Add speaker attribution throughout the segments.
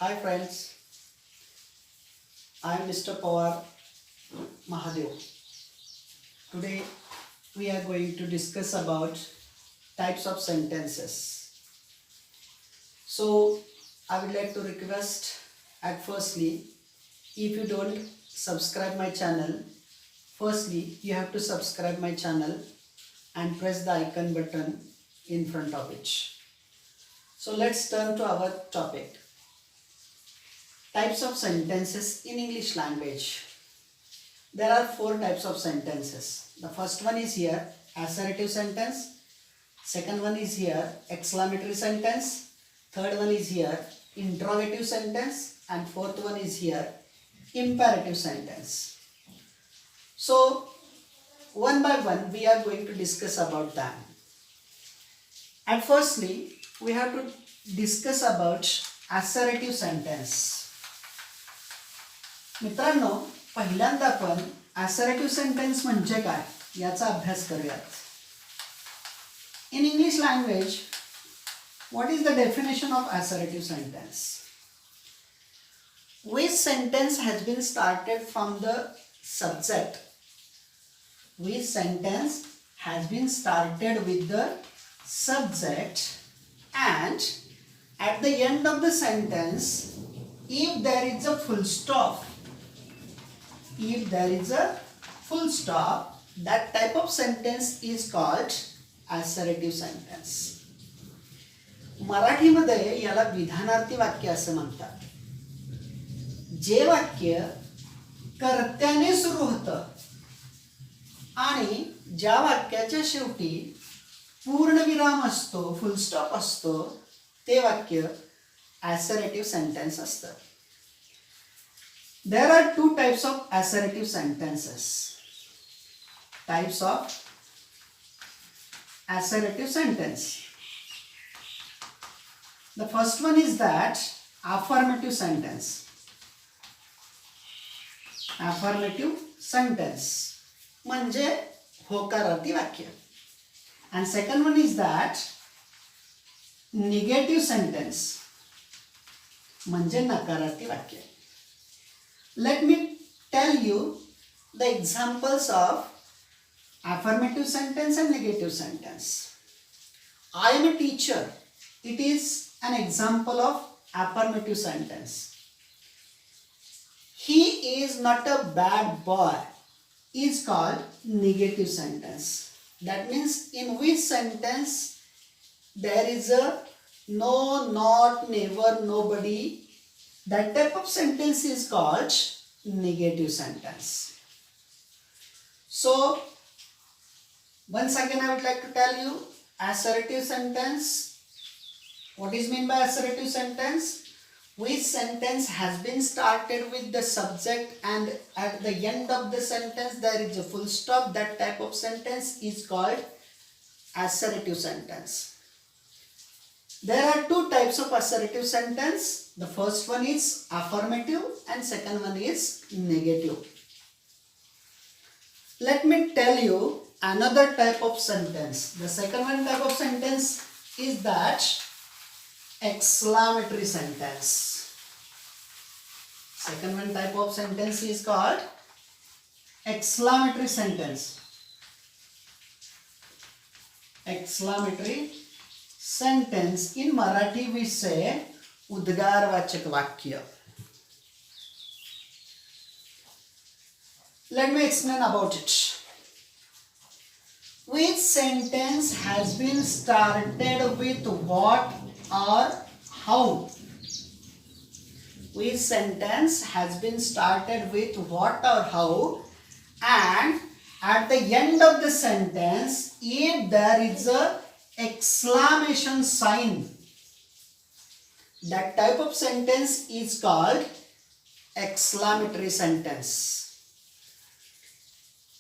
Speaker 1: Hi friends, I am Mr.Pawar M.G. Today we are going to discuss about types of sentences. So I would like to request at firstly, if you don't subscribe my channel, firstly you have to subscribe my channel and press the icon button in front of it. So let's turn to our topic. Types of sentences in English language. There are 4 types of sentences. The first one is here, assertive sentence. Second one is here, exclamatory sentence. Third one is here, interrogative sentence. And fourth one is here, imperative sentence. So, one by one we are going to discuss about them. And firstly, we have to discuss about assertive sentence. मित्रांनो, पहिल्यांदा आपण assertive sentence म्हणजे काय याचा अभ्यास करूयात. In English language, what is the definition of assertive sentence? Which sentence has been started from the subject? Which sentence has been started with the subject, and at the end of the sentence, if there is a full stop, that type of sentence is called assertive sentence. मराठीमध्ये याला विधानार्थी वाक्य असे म्हणतात. जे वाक्य कर्त्याने सुरू होतं आणि ज्या वाक्याच्या शेवटी पूर्णविराम असतो, फुल स्टॉप असतो, ते वाक्य assertive sentence असतं. There are 2 types of assertive sentences. Types of assertive sentence. The first one is that affirmative sentence. Affirmative sentence म्हणजे होकारार्थी वाक्य. And second one is that negative sentence म्हणजे नकारार्थी वाक्य. Let me tell you the examples of affirmative sentence and negative sentence. I am a teacher. It is an example of affirmative sentence. He is not a bad boy is called negative sentence. That means in which sentence there is a no, not, never, nobody. That type of sentence is called negative sentence. So, once again I would like to tell you assertive sentence. What is meant by assertive sentence? Which sentence has been started with the subject and at the end of the sentence there is a full stop. That type of sentence is called assertive sentence. There are 2 types of assertive sentence. The first one is affirmative and second one is negative. Let me tell you another type of sentence. The second one type of sentence is that exclamatory sentence. Second one type of sentence is called exclamatory sentence. Exclamatory sentence in Marathi we say उद्गारवाचक वाक्य. Let me explain about it. Which sentence has been started with what or how? Which sentence has been started with what or how, and at the end of the sentence if there is a exclamation sign, that type of sentence is called exclamatory sentence.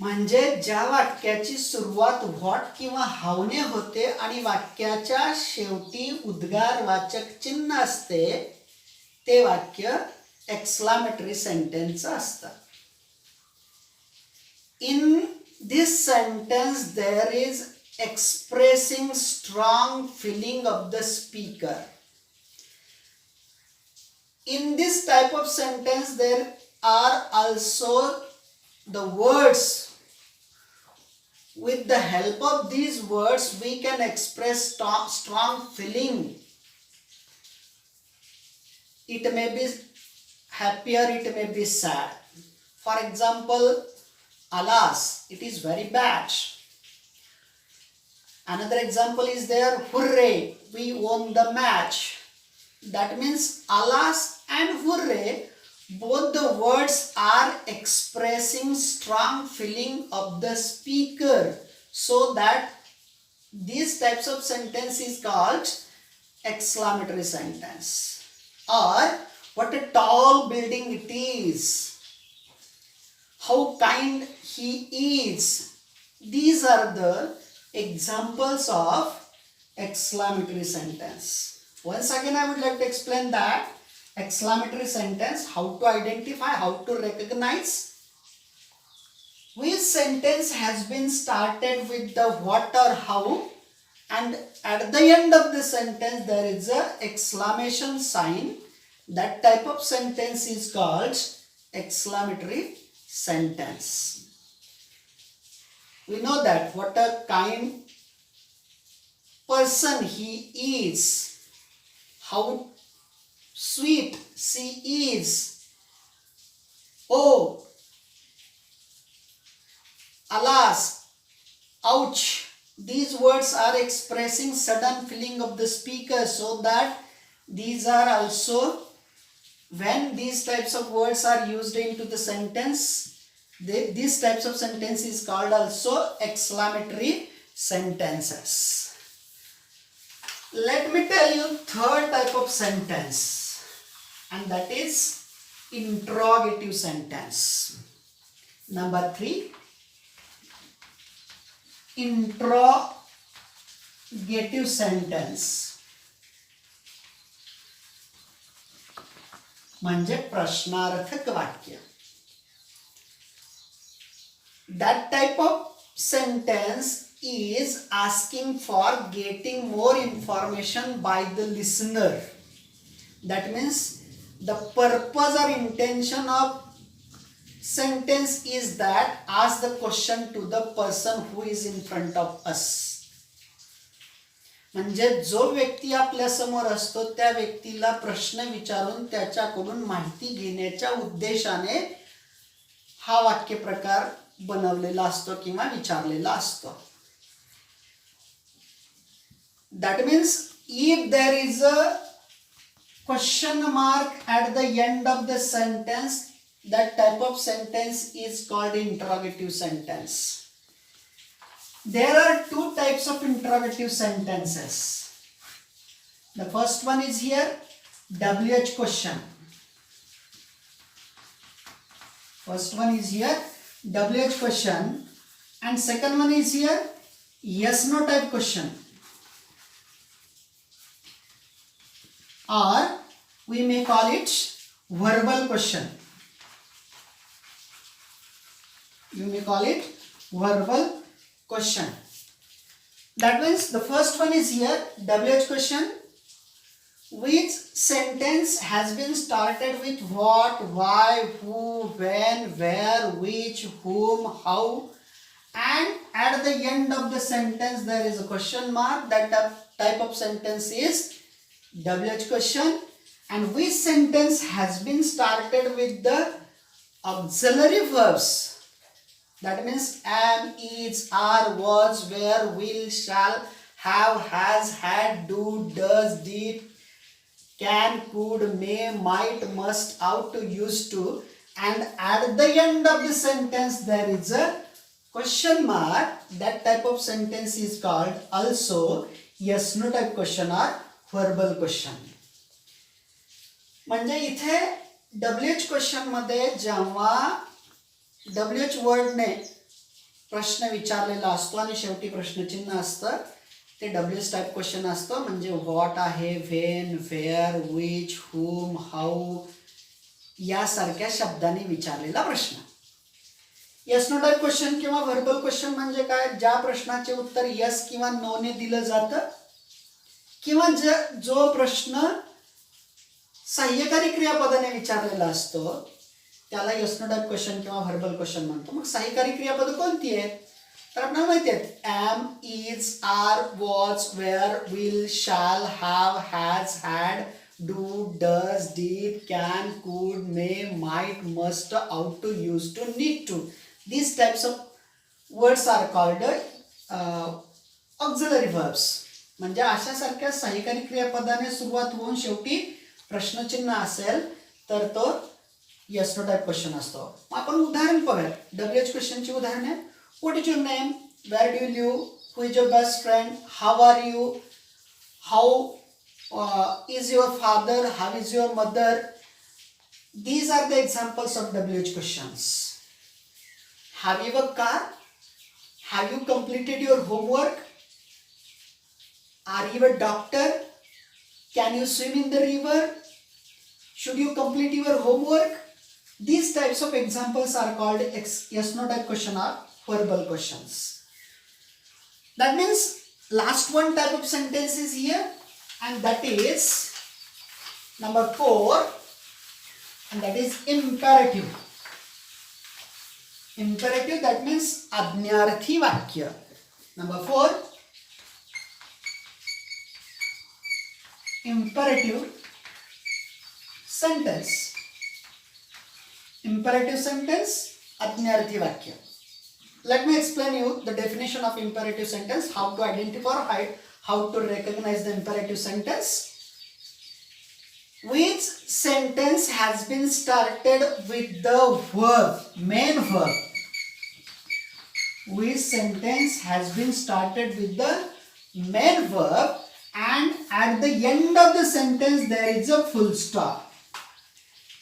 Speaker 1: म्हणजे ज्या वाक्याची सुरुवात what किंवा हाऊ ने होते आणि वाक्याच्या शेवटी उद्गारवाचक चिन्ह असते, ते वाक्य exclamatory sentence असतं. In this sentence there is expressing strong feeling of the speaker. In this type of sentence, there are also the words. With the help of these words, we can express strong feeling. It may be happy or it may be sad. For example, alas, it is very bad. Another example is there, hooray, we won the match. That means alas and hooray, both the words are expressing strong feeling of the speaker. So that these types of sentence is called exclamatory sentence. Or what a tall building it is. How kind he is. These are the examples of exclamatory sentence. Once again, I would like to explain that exclamatory sentence, how to identify, how to recognize. Which sentence has been started with the what or how, and at the end of the sentence there is a exclamation sign. That type of sentence is called exclamatory sentence. We know that what a kind person he is. How sweet she is. Oh, alas, ouch. These words are expressing sudden feeling of the speaker, so that these are also, when these types of words are used into the sentence, these types of sentence is called also exclamatory sentences. Let me tell you third type of sentence, and that is interrogative sentence. Number 3, interrogative sentence म्हणजे प्रश्नार्थक वाक्य. That type of sentence is asking for getting more information by the listener. That means the purpose or intention of sentence is that ask the question to the person who is in front of us. म्हणजे जो व्यक्ती आपल्या समोर असतो त्या व्यक्तीला प्रश्न विचारून त्याच्याकडून माहिती घेण्याच्या उद्देशाने हा वाक्य प्रकार बनवलेला असतो किंवा विचारलेला असतो. That means if there is a question mark at the end of the sentence, that type of sentence is called interrogative sentence. There are two types of interrogative sentences. The first one is here, WH question. First one is here, WH question, and second one is here, yes no type question. Or we may call it verbal question. You may call it verbal question. That means the first one is here, WH question. Which sentence has been started with what, why, who, when, where, which, whom, how, and at the end of the sentence there is a question mark. That type of sentence is WH question. And which sentence has been started with the auxiliary verbs. That means am, is, are, was, were, will, shall, have, has, had, do, does, did, can, could, may, might, must, ought to, used to, and at the end of the sentence there is a question mark. That type of sentence is called also yes no type question or verbal question. म्हणजे इथे WH question मध्ये जेव्हा WH वर्डने प्रश्न विचारलेला असतो आणि शेवटी प्रश्नचिन्ह असतं ते WH टाइप क्वेश्चन असतं. म्हणजे व्हॉट आहे, व्हेन, वेअर, विच, हुम, हाऊ यासारख्या शब्दांनी विचारलेला प्रश्न. यस नो टाइप क्वेश्चन किंवा व्हर्बल क्वेश्चन म्हणजे काय, ज्या प्रश्नाचे उत्तर यस किंवा नो ने दिलं जातं किंवा जो प्रश्न सहाय्यकारी क्रियापदाने विचारलेला असतो त्याला यस नो टाईप क्वेश्चन किंवा व्हर्बल क्वेश्चन म्हणतो. मग सहाय्यकारी क्रियापद कोणती आहेत तर आपल्याला माहिती आहेत am, is, are, was, were, will, shall, have, has, had, do, does, did, can, could, may, might, must, ought to, used to, need to. These types of words are called auxiliary verbs. म्हणजे अशासारख्या सहाय्यकारी क्रियापदाने सुरुवात होऊन शेवटी प्रश्नचिन्ह असेल तर तो yes no type question असतो. मग आपण उदाहरण पाहूया. WH क्वेश्चनची उदाहरणे. What is your name, where do you live, who is your best friend, how are you, how is your father, how is your mother. These are the examples of WH questions. Have you a car? Have you completed your homework? Are you a doctor? Can you swim in the river? Should you complete your homework? These types of examples are called yes no type question or verbal questions. That means last one type of sentence is here and that is number 4 and that is imperative. Imperative, that means आज्ञार्थी वाक्य. Number 4, imperative sentence. Imperative sentence, आज्ञार्थी वाक्य. Let me explain you the definition of imperative sentence, how to identify or how to recognize the imperative sentence. Which sentence has been started with the verb, main verb. Which sentence has been started with the main verb and at the end of the sentence there is a full stop.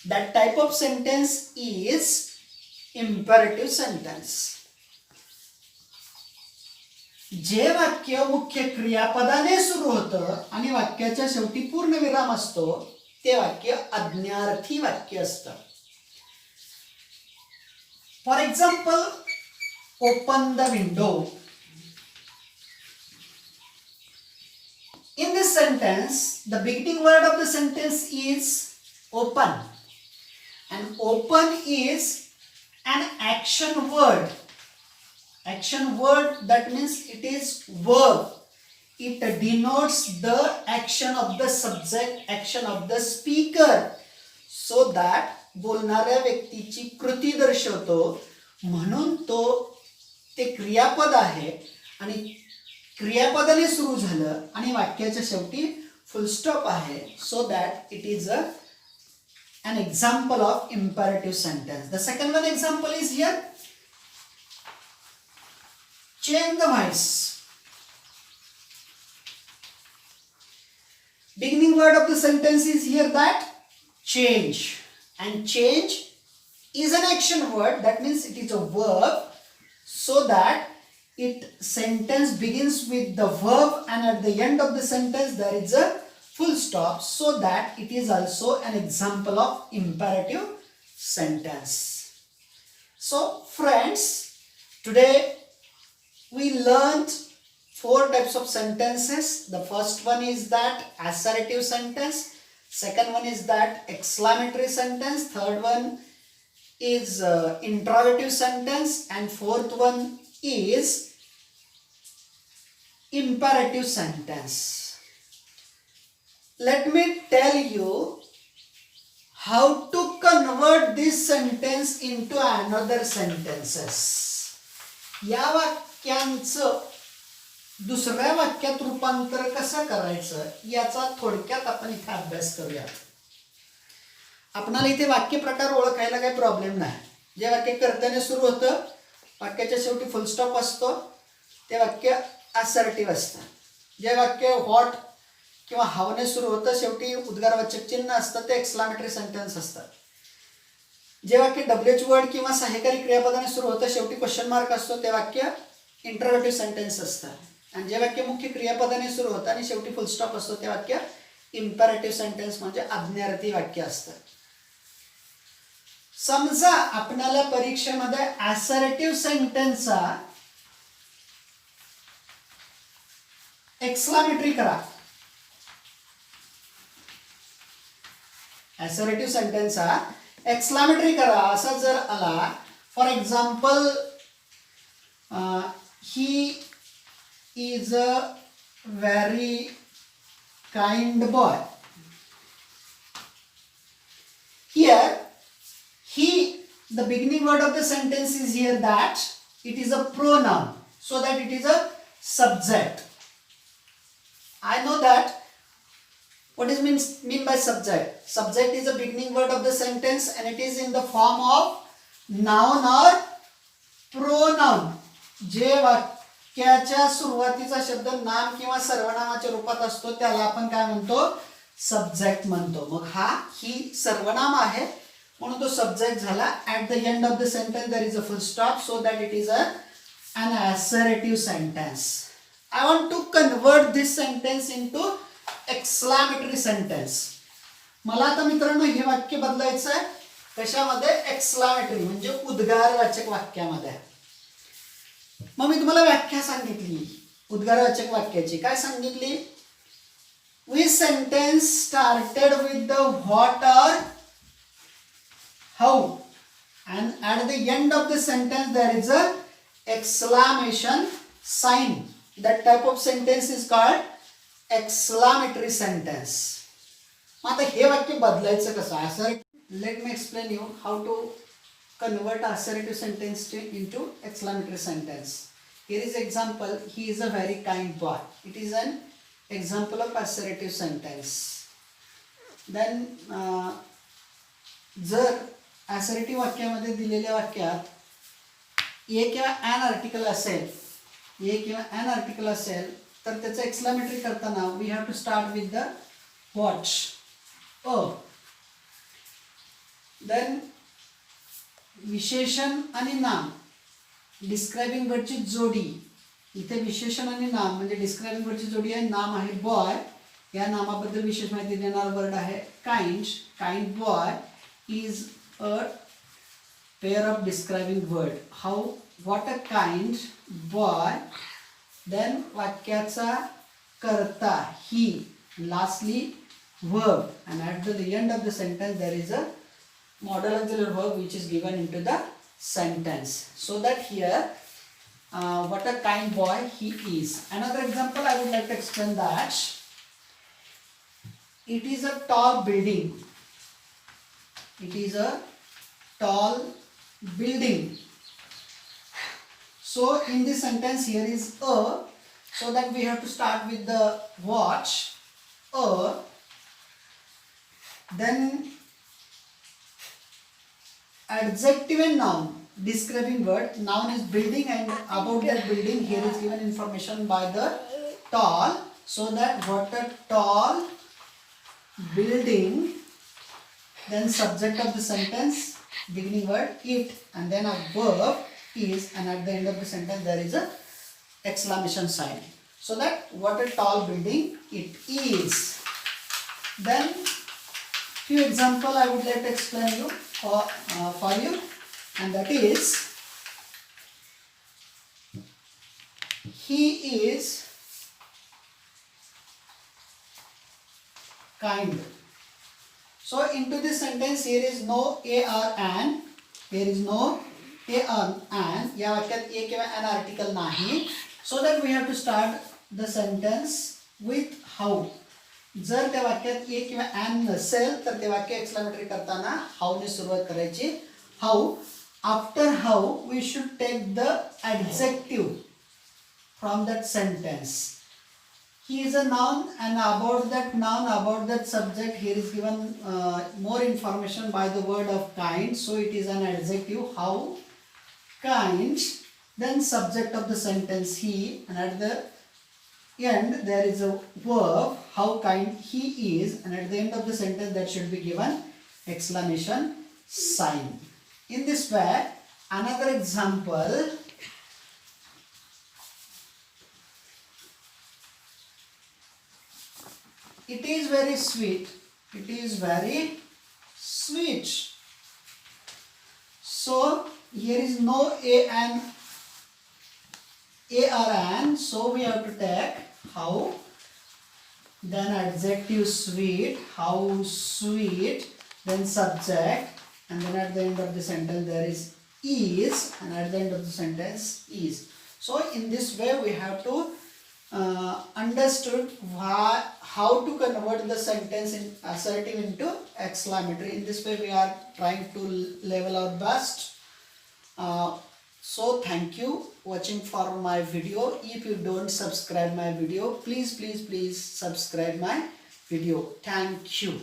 Speaker 1: That type of sentence is imperative sentence. जे वाक्य मुख्य क्रियापदाने सुरू होतं आणि वाक्याच्या शेवटी पूर्ण विराम असतो ते वाक्य आज्ञार्थी वाक्य असतं. For example, open the window. In this sentence, the beginning word of the sentence is open. And open is an action word. Action word, that means it is verb. It denotes the action of the subject, action of the speaker. So that बोलणाऱ्या व्यक्तीची कृती दर्शवतो म्हणून तो ते क्रियापद आहे आणि क्रियापदाने सुरू झालं आणि वाक्याच्या शेवटी फुल स्टॉप आहे. सो that it is an example of imperative sentence. The second one example is here. Change the voice. Beginning word of the sentence is here that change, and change is an action word, that means it is a verb, so that it sentence begins with the verb and at the end of the sentence there is a full stop, so that it is also an example of imperative sentence. So friends, today we learned 4 types of sentences. The first one is that assertive sentence, second one is that exclamatory sentence, third one is interrogative sentence, and fourth one is imperative sentence. Let me tell you how to convert this sentence into another sentences. या वाक्यांचं दुसऱ्या वाक्यात रूपांतर कसं करायचं याचा थोडक्यात आपण इथे अभ्यास करूया. आपणाला इथे वाक्य प्रकार ओळखायला काही प्रॉब्लेम नाही. जे वाक्य कर्त्याने सुरू होतं, वाक्याच्या शेवटी फुल स्टॉप असतो, ते वाक्य असर्टिव्ह असतं. जे वाक्य व्हॉट किंवा हावने सुरू होतं, शेवटी उद्गारवाचक चिन्ह असतं, ते एक्सक्लामेटरी सेंटेन्स असतं. जे वाक्य डब्ल्यूएच वर्ड किंवा सहाय्यकारी क्रियापदाने सुरू होतं, शेवटी क्वेश्चन मार्क असतो, ते वाक्य इंटरोगेटिव्ह सेंटेन्स असतं. आणि जे वाक्य मुख्य क्रियापदाने सुरू होतं आणि शेवटी फुल स्टॉप असतो, ते वाक्य इम्पेरेटिव्ह सेंटेन्स म्हणजे आज्ञार्थी वाक्य असतं. समजा आपल्याला परीक्षेमध्ये असर्टिव्ह सेंटेन्सचा एक्सक्लामेटरी करा. Assertive sentence हा exclamatory करा असा जर आला, for example he is a very kind boy. Here he, the beginning word of the sentence is here that it is a pronoun, so that it is a subject. I know that what is mean by subject. Subject is the beginning word of the sentence and it is in the form of noun or pronoun. जे वाक्याच्या सुरुवातीचा शब्द नाम किंवा सर्वनामाच्या रूपात असतो त्याला आपण काय म्हणतो, सब्जेक्ट म्हणतो. मग ही सर्वनाम आहे म्हणून तो सब्जेक्ट झाला. At the end of the sentence there is a full stop, so that it is an assertive sentence. I want to convert this sentence into exclamatory sentence. मला आता मित्रांनो हे वाक्य बदलायचं आहे कशामध्ये, एक्सक्लामेटरी म्हणजे उद्गारवाचक वाक्यामध्ये. मग मी तुम्हाला व्याख्या सांगितली उद्गारवाचक वाक्याची. काय सांगितली, we sentence started with the what or how and at the end of the sentence there is a exclamation sign. That type of sentence is called exclamatory sentence. आता हे वाक्य बदलायचं कसं असं, let me explain you how to convert assertive sentence into exclamatory sentence. Here is example, he is a very kind boy. It is an example of assertive sentence. Then जर assertive वाक्यामध्ये दिलेल्या वाक्यात ए किंवा an आर्टिकल असेल, ए किंवा an article असेल तर त्याचं एक्सक्लामेटरी करताना we have to start with the what, then विशेषण आणि नाम डिस्क्रायबिंग वर्डची जोडी. इथे विशेषण आणि नाम म्हणजे डिस्क्रायबिंग वर्डची जोडी आहे, नाम आहे बॉय, या नामाबद्दल विशेष माहिती देणारा वर्ड आहे kind. Kind boy is a pair of describing word. How, what a kind boy. Then वाक्याचा कर्ता ही, lastly verb, and at the end of the sentence there is a modal auxiliary verb which is given into the sentence, so that here what a kind boy he is. Another example I would like to explain that it is a tall building. It is a tall building. So in this sentence here is a, so that we have to start with the what, a. Then adjective and noun, describing word. Noun is building and about that building here is given information by the tall, so that what a tall building. Then subject of the sentence, beginning word it, and then a verb is, and at the end of the sentence there is a exclamation sign, so that what a tall building it is. Then few example I would like to explain you for you, and that is he is kind. So into this sentence here is no a or an, here is no a or an, या वाक्यात a किंवा an article नाही, so that we have to start the sentence with how. जर त्या वाक्यात ए किंवा an नसेल तर ते वाक्य एक्सक्लामेटरी करताना हाऊ ने सुरुवात करायची. How, after how we should take the adjective from that sentence. He is a noun and about that noun, about that subject here is given more information by the word of kind, so it is an adjective, how kind. Then subject of the sentence he, and at the end there is a verb, how kind he is, and at the end of the sentence that should be given exclamation sign. In this way, another example, it is very sweet, it is very sweet. So here is no a and a or an, so we have to take how, then adjective sweet, how sweet, then subject, and then at the end of the sentence there is is, and at the end of the sentence is. So in this way we have to understood how to convert the sentence in assertive into exclamatory. In this way we are trying to level our best. So thank you watching for my video. If you don't subscribe my video, please subscribe my video. Thank you.